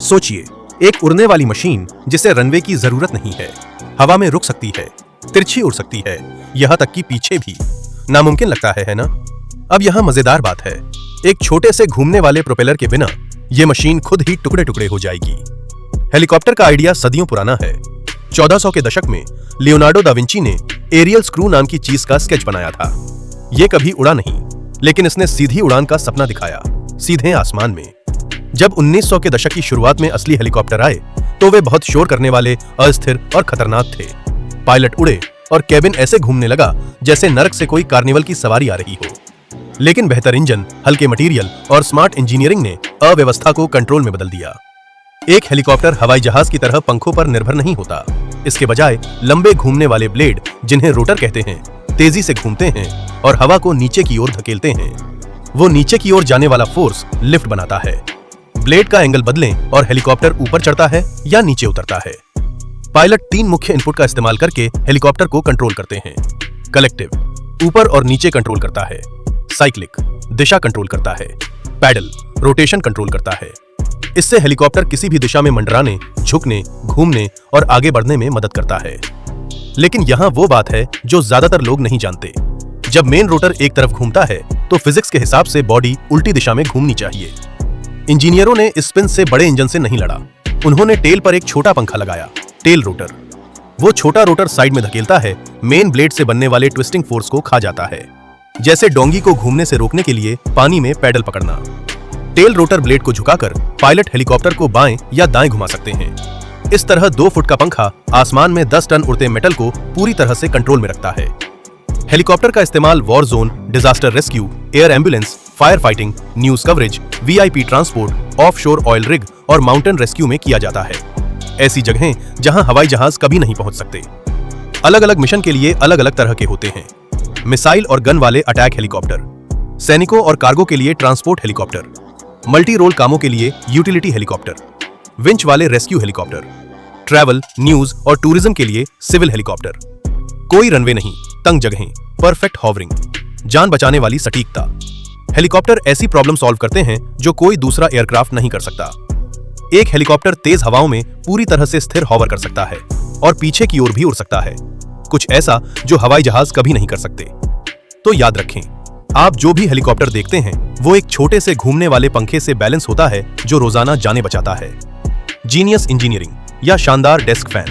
सोचिए, एक उड़ने वाली मशीन जिसे रनवे की जरूरत नहीं है, हवा में रुक सकती है, तिरछी उड़ सकती है, यहाँ तक कि पीछे भी। नामुमकिन लगता है ना? अब यहाँ मजेदार बात है, एक छोटे से घूमने वाले प्रोपेलर के बिना ये मशीन खुद ही टुकड़े टुकड़े हो जाएगी। हेलीकॉप्टर का आइडिया सदियों पुराना है। 1400 के दशक में लियोनार्डो दा विंची ने एरियल स्क्रू नाम की चीज का स्केच बनाया था। ये कभी उड़ा नहीं, लेकिन इसने सीधी उड़ान का सपना दिखाया, सीधे आसमान में। जब 1900 के दशक की शुरुआत में असली हेलीकॉप्टर आए तो वे बहुत शोर करने वाले, अस्थिर और खतरनाक थे। पायलट उड़े और केबिन ऐसे घूमने लगा जैसे नरक से कोई कार्निवल की सवारी आ रही हो। लेकिन बेहतर इंजन, हल्के मटेरियल और स्मार्ट इंजीनियरिंग ने अव्यवस्था को कंट्रोल में बदल दिया। एक हेलीकॉप्टर हवाई जहाज की तरह पंखों पर निर्भर नहीं होता। इसके बजाय लंबे घूमने वाले ब्लेड, जिन्हें रोटर कहते हैं, तेजी से घूमते हैं और हवा को नीचे की ओर धकेलते हैं। वो नीचे की ओर जाने वाला फोर्स लिफ्ट बनाता है। ब्लेड का एंगल बदलें और हेलीकॉप्टर ऊपर चढ़ता है या नीचे उतरता है। पायलट 3 मुख्य इनपुट का इस्तेमाल करके हेलीकॉप्टर को कंट्रोल करते हैं। कलेक्टिव, ऊपर और नीचे कंट्रोल करता है। साइक्लिक, दिशा कंट्रोल करता है। पैडल, रोटेशन कंट्रोल करता है। इससे हेलीकॉप्टर किसी भी दिशा में मंडराने, झुकने, घूमने और आगे बढ़ने में मदद करता है। लेकिन यहाँ वो बात है जो ज्यादातर लोग नहीं जानते। जब मेन रोटर एक तरफ घूमता है तो फिजिक्स के हिसाब से बॉडी उल्टी दिशा में घूमनी चाहिए। इंजीनियरों ने स्पिन से बड़े इंजन से नहीं लड़ा। उन्होंने टेल पर एक छोटा पंखा लगाया, टेल रोटर। वो छोटा रोटर साइड में धकेलता है, मेन ब्लेड से बनने वाले ट्विस्टिंग फोर्स को खा जाता है। जैसे डोंगी को घूमने से रोकने के लिए पानी में पैडल पकड़ना। टेल रोटर ब्लेड को झुकाकर पायलट हेलीकॉप्टर को बाएं या दाएं घुमा सकते हैं। इस तरह 2 फुट का पंखा आसमान में 10 टन उड़ते मेटल को पूरी तरह से कंट्रोल में रखता है। हेलीकॉप्टर का इस्तेमाल war zone, disaster rescue, air ambulance, fire fighting, news coverage, VIP transport, offshore oil rig और माउंटेन रेस्क्यू में किया जाता है। ऐसी जगहें जहां हवाई जहाज कभी नहीं पहुंच सकते। अलग अलग मिशन के लिए अलग अलग तरह के होते हैं। मिसाइल और गन वाले अटैक हेलीकॉप्टर, सैनिकों और कार्गो के लिए ट्रांसपोर्ट हेलीकॉप्टर, मल्टी रोल कामों के लिए यूटिलिटी हेलीकॉप्टर, विंच वाले रेस्क्यू हेलीकॉप्टर, ट्रैवल, न्यूज और टूरिज्म के लिए सिविल हेलीकॉप्टर। कोई रनवे नहीं, तंग जगहें, परफेक्ट हॉवरिंग, जान बचाने वाली सटीकता। हेलीकॉप्टर ऐसी प्रॉब्लम सॉल्व करते हैं जो कोई दूसरा एयरक्राफ्ट नहीं कर सकता। एक हेलीकॉप्टर तेज हवाओं में पूरी तरह से स्थिर हॉवर कर सकता है और पीछे की ओर भी उड़ सकता है, कुछ ऐसा जो हवाई जहाज कभी नहीं कर सकते। तो याद रखें, आप जो भी हेलीकॉप्टर देखते हैं वो एक छोटे से घूमने वाले पंखे से बैलेंस होता है जो रोजाना जाने बचाता है। जीनियस इंजीनियरिंग या शानदार डेस्क फैन।